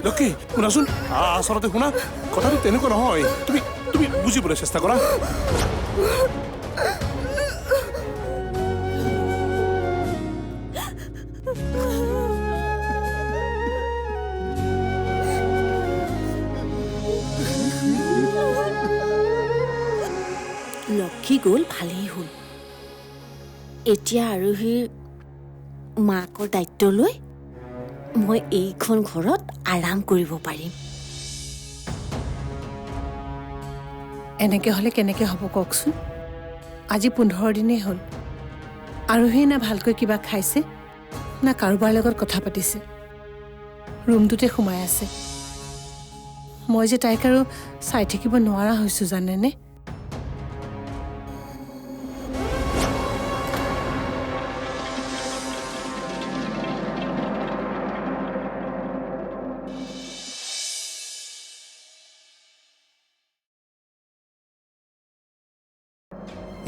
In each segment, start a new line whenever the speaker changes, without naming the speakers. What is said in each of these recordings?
লক্ষী শুনাচোন আচলতে শুনা কথাটো তেনেকুৱা নহয় তুমি তুমি বুজিবলৈ চেষ্টা কৰা
লক্ষী গ'ল ভালেই হ'ল এতিয়া আৰোহীৰ মাকৰ দায়িত্ব লৈ মই এইখন ঘৰত আৰাম কৰিব পাৰিম
এনেকৈ হ'লে কেনেকৈ হ'ব কওকচোন আজি 15 দিনেই হ'ল আৰোহী না ভালকৈ কিবা খাইছে না কাৰোবাৰ লগত কথা পাতিছে ৰুমটোতে সোমাই আছে মই যে তাইক আৰু চাই থাকিব নোৱাৰা হৈছোঁ জানেনে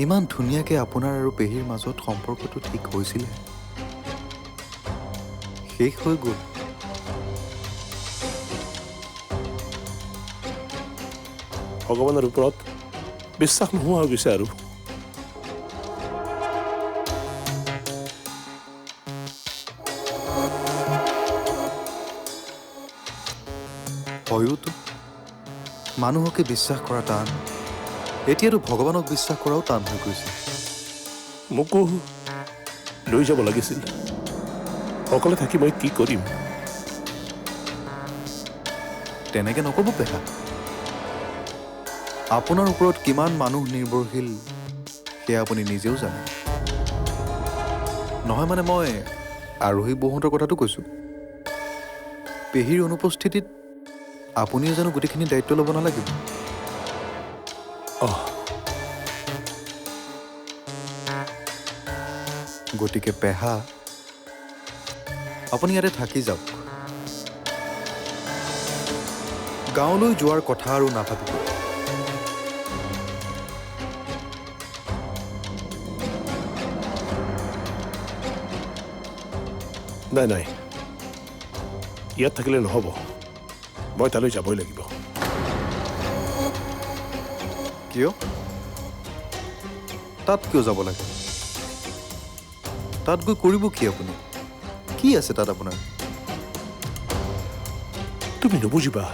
ইমান ধুনীয়াকৈ আপোনাৰ আৰু পেহীৰ মাজত সম্পৰ্কটো ঠিক হৈছিলে শেষ হৈ গ'ল
ভগৱানৰ ওপৰত বিশ্বাস নোহোৱা হৈ গৈছে আৰু
হয়তো মানুহকে বিশ্বাস কৰা টান এতিয়াতো ভগৱানক বিশ্বাস কৰাও টান হৈ গৈছে
মোকো লৈ যাব লাগিছিল অকলে থাকি মই কি কৰিম
তেনেকৈ নক'ব পেহা আপোনাৰ ওপৰত কিমান মানুহ নিৰ্ভৰশীল সেয়া আপুনি নিজেও জানে নহয় মানে মই আৰোহী বৌহঁতৰ কথাটো কৈছোঁ পেহীৰ অনুপস্থিতিত আপুনিও জানো গোটেইখিনি দায়িত্ব ল'ব নালাগিব গতিকে পেহা আপুনি ইয়াতে থাকি যাওক গাঁৱলৈ যোৱাৰ কথা আৰু নাভাবিব
নাই নাই ইয়াত থাকিলে নহ'ব মই তালৈ যাবই লাগিব
কিয় তাত কিয় যাব লাগে তাত গৈ কৰিব কি আপুনি কি আছে তাত আপোনাৰ
তুমি নুবুজিবা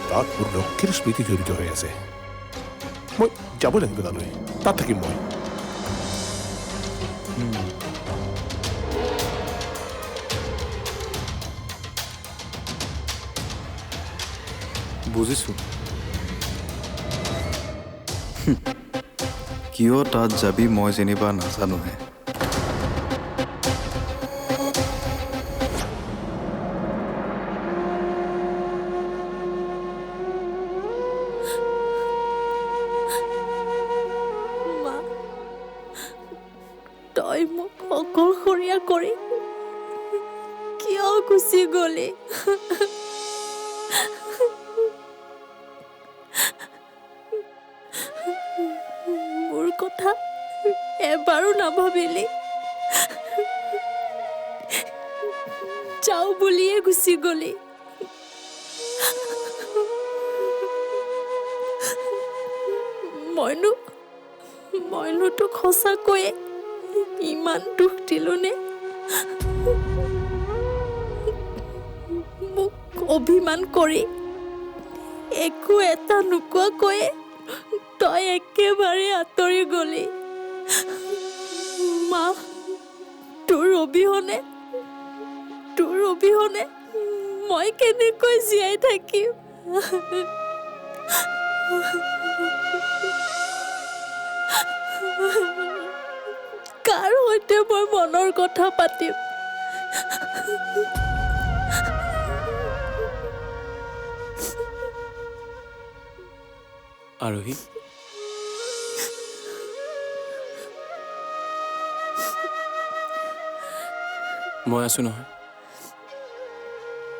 তাত মোৰ লক্ষীৰ স্মৃতি জড়িত হৈ আছে মই যাব লাগিব তালৈ তাত থাকিম মই
বুজিছোঁ কিয় তাত যাবি মই যেনিবা নাজানোহে
মা তই মোক অকলশৰীয়া কৰি কিয় গুচি গলি মোৰ কথা এবাৰো নাভাবিলি যাওঁ বুলিয়ে গুচি গলি মইনো তোক সঁচাকৈয়ে ইমান দুখ দিলোনে মোক অভিমান কৰি একো এটা নোকোৱাকৈয়ে তই একেবাৰে আঁতৰি গলি মা তোৰ অবিহনে মই কেনেকৈ জীয়াই থাকিম কাৰ সৈতে মই মনৰ কথা পাতিম
আৰোহী মই আছো নহয়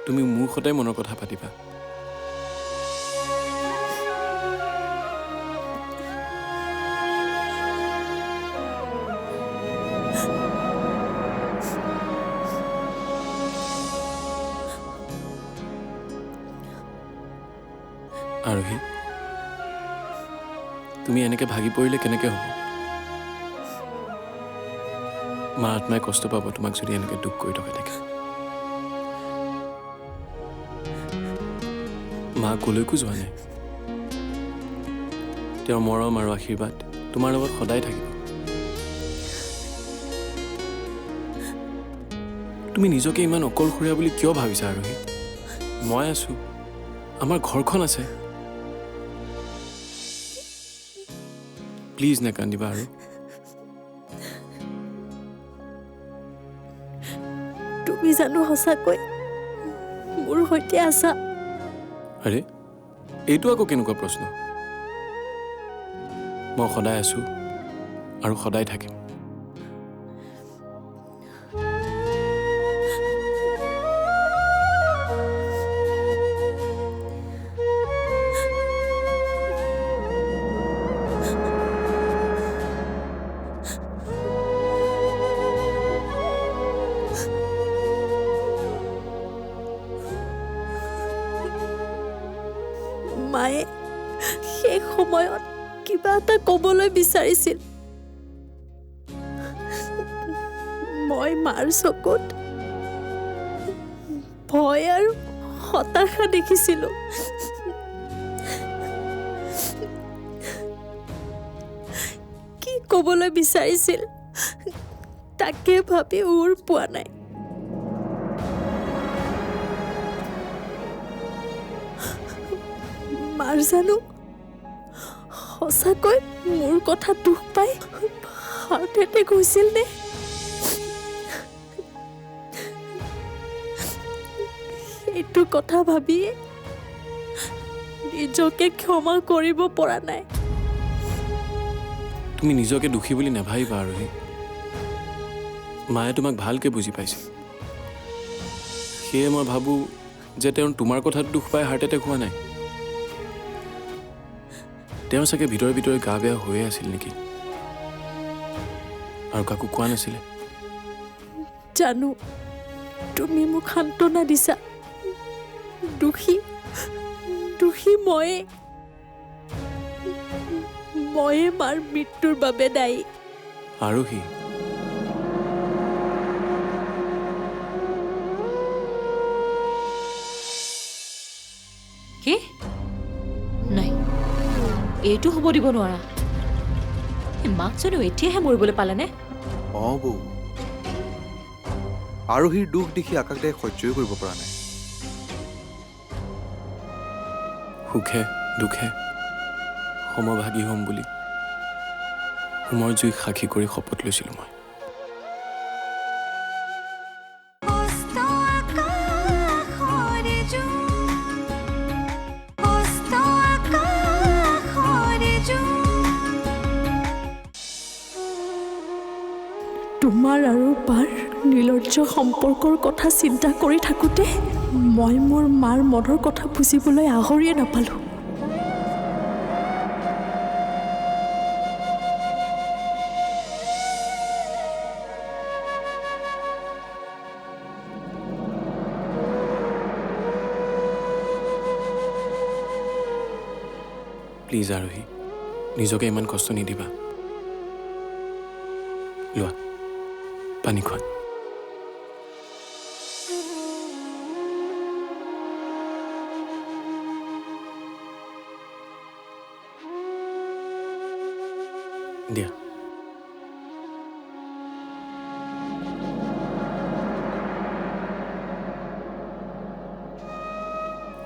তুমি মোৰ সদায় মনৰ কথা পাতিবা আৰোহী তুমি এনেকৈ ভাগি পৰিলে কেনেকৈ হ'ব মাৰ আত্মাই কষ্ট পাব তোমাক যদি এনেকৈ দুখ কৰি থকা থাকে মা কলৈকো যোৱা নাই তেওঁৰ মৰম আৰু আশীৰ্বাদ তোমাৰ লগত সদায় থাকিব তুমি নিজকে ইমান অকলশৰীয়া বুলি কিয় ভাবিছা আৰোহী মই আছো আমাৰ ঘৰখন আছে প্লিজ নাকান্দিবা আৰু
তুমি জানো সঁচাকৈ মোৰ সৈতে আছা
আৰে এইটো আকৌ কেনেকুৱা প্ৰশ্ন মই সদায় আছো আৰু সদায় থাকিম
মায়ে সেই সময়ত কিবা এটা ক'বলৈ বিচাৰিছিল মই মাৰ চকুত ভয় আৰু হতাশা দেখিছিলোঁ কি ক'বলৈ বিচাৰিছিল তাকে ভাবি উৰ পোৱা নাই মাৰ জানো সঁচাকৈ মোৰ কথা দুখ পাই হাৰ্ট এটেক হৈছিল নে এইটো কথা ভাবিয়ে নিজকে ক্ষমা কৰিব পৰা নাই
তুমি নিজকে দুখী বুলি নাভাবিবা আৰোহী মায়ে তোমাক ভালকৈ বুজি পাইছে সেয়ে মই ভাবোঁ যে তেওঁ তোমাৰ কথাত দুখ পাই হাৰ্ট এটেক হোৱা নাই তেওঁ চাগে ভিতৰে ভিতৰে গা বেয়া হৈয়ে আছিল নেকি আৰু কাকো কোৱা নাছিলে
জানো তুমি মোক সান্তনা দিছা দুখী ময়ে মাৰ মৃত্যুৰ বাবে দায়ী
আৰোহী
কি নাই এইটো হ'ব দিব নোৱাৰা মাকজনীও এতিয়াহে মৰিবলৈ পালেনে
অঁ বৌ আৰোহীৰ দুখ দেখি আকাশ দাই সহ্যই কৰিব পৰা নাই
সুখে দুখে সমভাগী হ'ম বুলি হোমৰ জুইক সাক্ষী কৰি শপত লৈছিলোঁ মই
তোমাৰ আৰু বাৰ নিৰ্লজ্জ সম্পৰ্কৰ কথা চিন্তা কৰি থাকোঁতে মই মোৰ মাৰ মনৰ কথা বুজিবলৈ আহৰিয়ে নাপালোঁ
প্লিজ আৰোহী নিজকে ইমান কষ্ট নিদিবা লোৱা পানী খোৱা দিয়া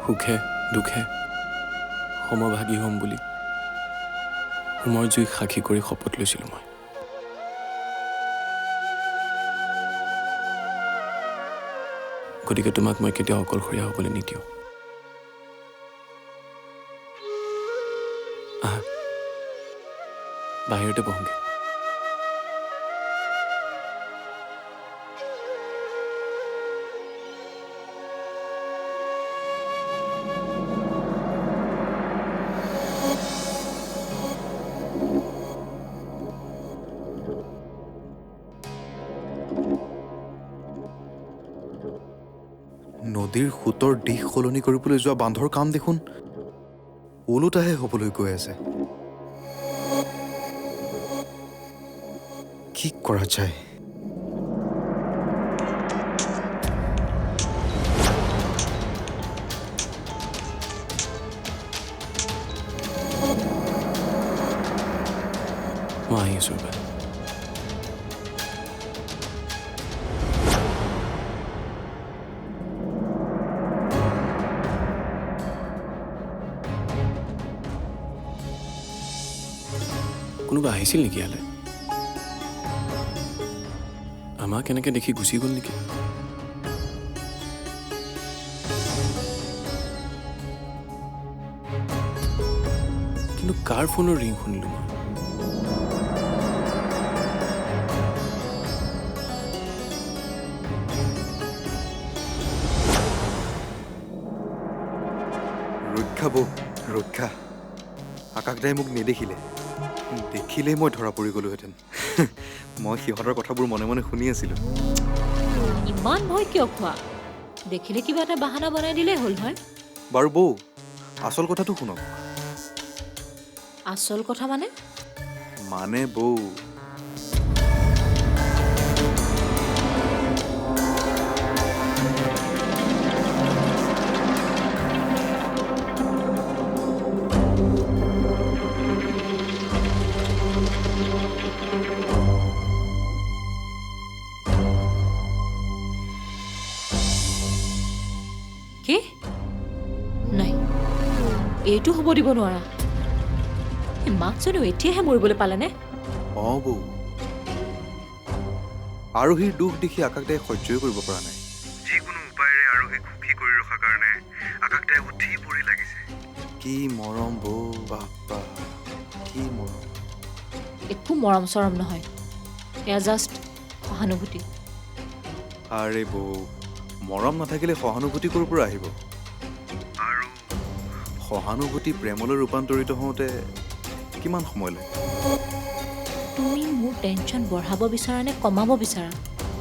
সুখে দুখে সমভাগী হ'ম বুলি হোমৰ জুইক সাক্ষী কৰি শপত লৈছিলোঁ মই গতিকে তোমাক মই কেতিয়াও অকলশৰীয়া হ'বলৈ নিদিওঁ আহা বাহিৰতে বহোঁগৈ
নদীৰ সোঁতৰ দিশ সলনি কৰিবলৈ যোৱা বান্ধৰ কাম দেখোন ওলোটাহে হ'বলৈ গৈ আছে। কি কৰা যায়?
মই আহি আছোঁ ৰ'বা। কোনোবা আহিছিল নেকি ইয়ালৈ? আমাক এনেকৈ দেখি গুচি গ'ল নেকি? কিন্তু কাৰ ফোনৰ ৰিং শুনিলোঁ মই?
ৰক্ষা বৌ, ৰক্ষা। আকাশদাই মোক নেদেখিলে। দেখিলেই মই ধৰা পৰি গ'লোহেঁতেন। মই সিহঁতৰ কথাবোৰ মনে মনে শুনি আছিলোঁ।
ইমান ভয় কিয় খোৱা? দেখিলে কিবা এটা বাহানা বনাই দিলেই হ'ল হয়।
বাৰু বৌ, আচল কথাটো শুনক।
আচল কথা মানে?
মানে বৌ,
কি? নাই, এইটো হ'ব দিব নোৱাৰা। এই মাকজনীও এতিয়াহে মৰিবলৈ পালেনে?
অঁ বৌ, আৰোহীৰ দুখ দেখি আকাশদাই সহ্যই কৰিব পৰা নাই। যিকোনো উপায়েৰে আৰোহীক সুখী কৰি ৰখাৰ কাৰণে আকাশদাই উঠি পৰি লাগিছে। কি মৰম বৌ, বাপ্পা, কি মৰম।
একো মৰম চৰম নহয়, এয়া জাষ্ট সহানুভূতি।
আৰে বৌ, মৰম নাথাকিলে সহানুভূতি ক'ৰ পৰা আহিব? আৰু সহানুভূতি প্ৰেমলৈ ৰূপান্তৰিত হওঁতে কিমান সময় লাগে?
তুমি মোৰ টেনশ্যন বঢ়াব বিচাৰা নে কমাব বিচাৰা?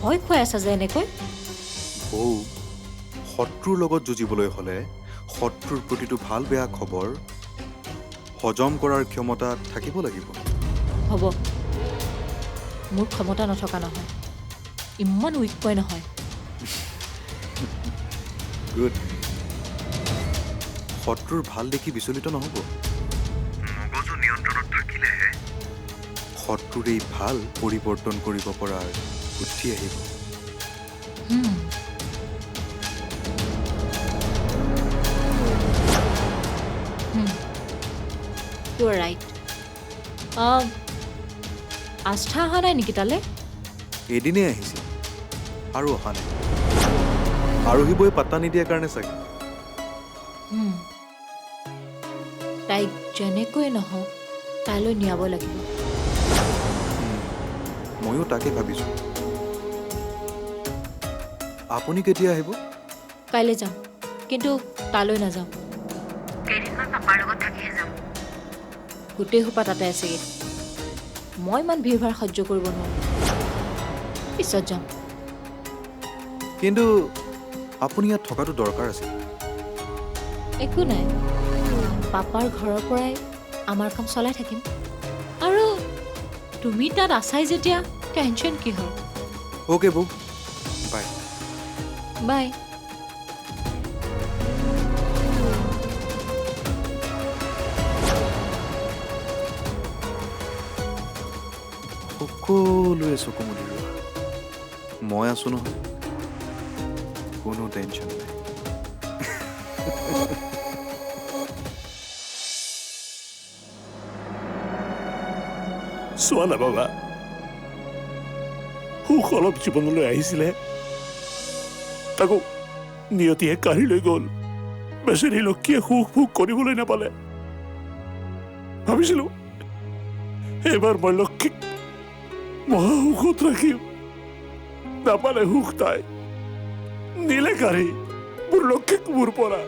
ভয় খুৱাই আছা যে এনেকৈ?
বৌ, শত্ৰুৰ লগত যুঁজিবলৈ হ'লে শত্ৰুৰ প্ৰতিটো ভাল বেয়া খবৰ হজম কৰাৰ ক্ষমতা থাকিব লাগিব।
হ'ব, মোৰ ক্ষমতা নথকা নহয়, ইমান উইককৈ নহয়।
গুড। শত্ৰুৰ ভাল দেখি বিচলিত নহ'ব। মগজু নিয়ন্ত্ৰণত থাকিলেহে শত্ৰুৰ এই ভাল পৰিৱৰ্তন কৰিব পৰাৰ বুদ্ধি আহিব।
You are right. আস্থা অহা নাই নেকি তালৈ?
এদিনেই আহিছিল আৰু অহা নাই। আৰোহী বৈ পাত্তা নিদিয়াৰ কাৰণে চাগে।
তাইক যেনেকৈ নহওক তাইলৈ নিয়াব লাগিব।
ময়ো তাকে ভাবিছোঁ। আপুনি কেতিয়া আহিব?
কাইলৈ যাম, কিন্তু তালৈ নাযাওঁ। কেইদিনমান পাপাৰ লগত থাকিহে যাম। গোটেই সোপা তাতে আছেগৈ। মই ইমান ভিৰ ভাৰ সহ্য কৰিব নোৱাৰোঁ। পিছত যাম।
কিন্তু আপুনি ইয়াত থকাটো দৰকাৰ আছিল।
একো নাই, পাপাৰ ঘৰৰ পৰাই আমাৰ কাম চলাই থাকিম। আৰু তুমি তাত আছাই যেতিয়া টেনশ্যন কি হ'ল?
অ'কে বৌ, বাই।
বাই।
সকলোৱে চকু মুদি ৰোৱা। মই আছোঁ নহয়, কোনো টেনশ্যন নাই।
চোৱা না বাবা, সুখ অলপ জীৱনলৈ আহিছিলে, তাকো নিয়তিয়ে কাঢ়ি লৈ গ'ল। বেচেৰী লক্ষীয়ে সুখ ভোগ কৰিবলৈ নাপালে। ভাবিছিলো এইবাৰ মই লক্ষীক মহা সুখত ৰাখিম। নাপালে সুখ তাই, নিলে কাঢ়ি মোৰ লক্ষীক মোৰ পৰা।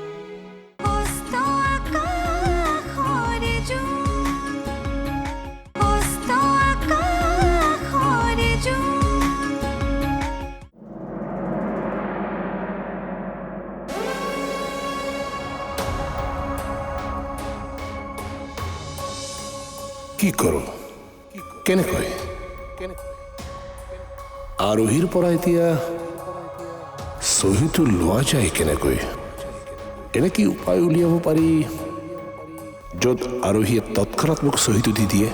কি কৰোঁ কেনেকৈ আৰোহীৰ পৰা এতিয়া চহীটো লোৱা যায় কেনেকৈ এনে কি উপায় উলিয়াব পাৰি য'ত আৰোহীয়ে তৎক্ষণাৎ মোক চহীটো দি দিয়ে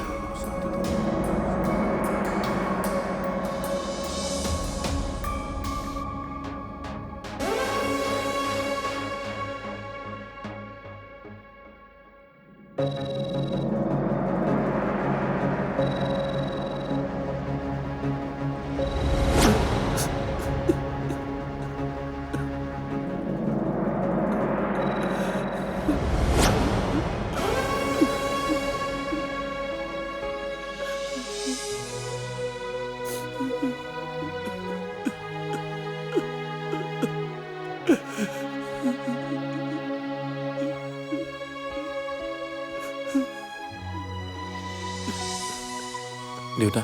দেউতা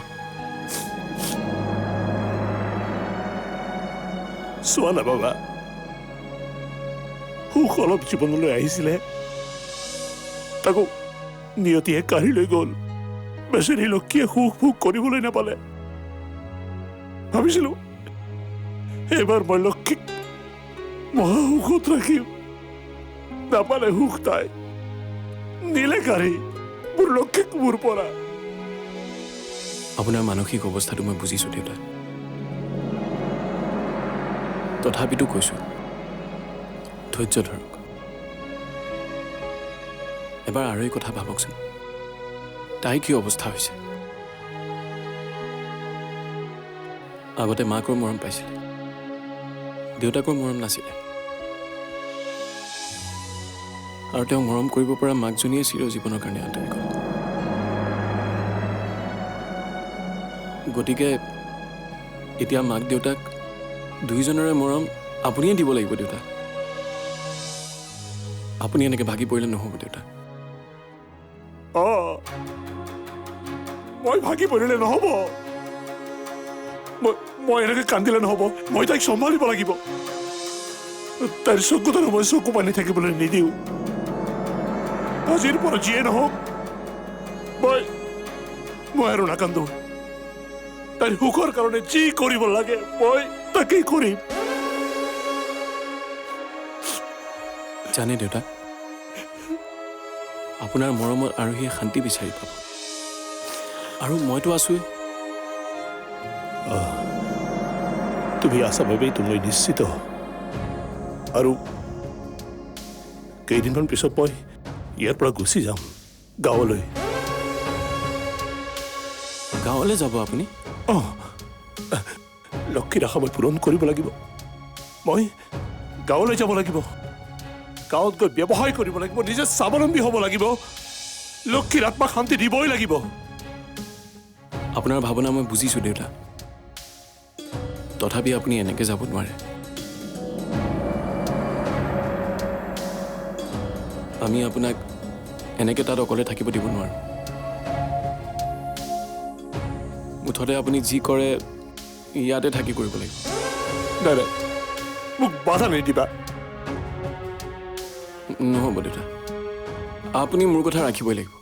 চোৱা না বাবা সুখ অলপ জীৱনলৈ আহিছিলে তাকো নিয়তিয়ে কাঢ়ি লৈ গ'ল বেচেৰী লক্ষীয়ে সুখ ভোগ কৰিবলৈ নাপালে ভাবিছিলো এইবাৰ মই লক্ষীক মহা সুখত ৰাখিম নাপালে সুখ তাই নিলে কাঢ়ি মোৰ লক্ষীক মোৰ পৰা
আপোনাৰ মানসিক অৱস্থাটো মই বুজিছোঁ দেউতা তথাপিতো কৈছোঁ ধৈৰ্য ধৰক এবাৰ আৰু কথা ভাবকচোন তাই কি অৱস্থা হৈছে আগতে মাকৰ মৰম পাইছিলে দেউতাকৰ মৰম নাছিলে আৰু তেওঁ মৰম কৰিব পৰা মাকজনীয়ে চিৰজীৱনৰ কাৰণে আঁতৰি গ'ল গতিকে এতিয়া মাক দেউতাক দুয়োজনৰে মৰম আপুনিয়ে দিব লাগিব দেউতা আপুনি এনেকৈ ভাগি পৰিলে নহ'ব দেউতা
মই ভাগি পৰিলে নহ'ব মই এনেকৈ কান্দিলে নহ'ব মই তাইক চম্ভালিব লাগিব তাইৰ চকুত মই চকু পানী থাকিবলৈ নিদিওঁ আজিৰ পৰা যিয়ে নহওক মই আৰু নাকান্দো তাইৰ সুখৰ কাৰণে যি কৰিব লাগে মই তাকেই কৰিম
জানে দেউতা আপোনাৰ মৰমত আৰোহীয়ে শান্তি বিচাৰি পাব আৰু মইতো আছোৱেই
তুমি আছা বাবেই তুমি নিশ্চিত আৰু কেইদিনমান পিছত মই ইয়াৰ পৰা গুচি যাম গাঁৱলৈ
গাঁৱলৈ যাব আপুনি
লক্ষীৰ আশা মই পূৰণ কৰিব লাগিব মই গাঁৱলৈ যাব লাগিব গাঁৱত গৈ ব্যৱসায় কৰিব লাগিব নিজে স্বাৱলম্বী হ'ব লাগিব লক্ষীৰ আত্মাক শান্তি দিবই লাগিব
আপোনাৰ ভাৱনা মই বুজিছোঁ দেউতা তথাপি আপুনি এনেকৈ যাব নোৱাৰে আমি আপোনাক এনেকৈ তাত অকলে থাকিব দিব নোৱাৰোঁ মুঠতে আপুনি যি কৰে ইয়াতে থাকি কৰিব লাগিব
নাই মোক বাধা নিদিবা
নহ'ব দেউতা আপুনি মোৰ কথা ৰাখিবই লাগিব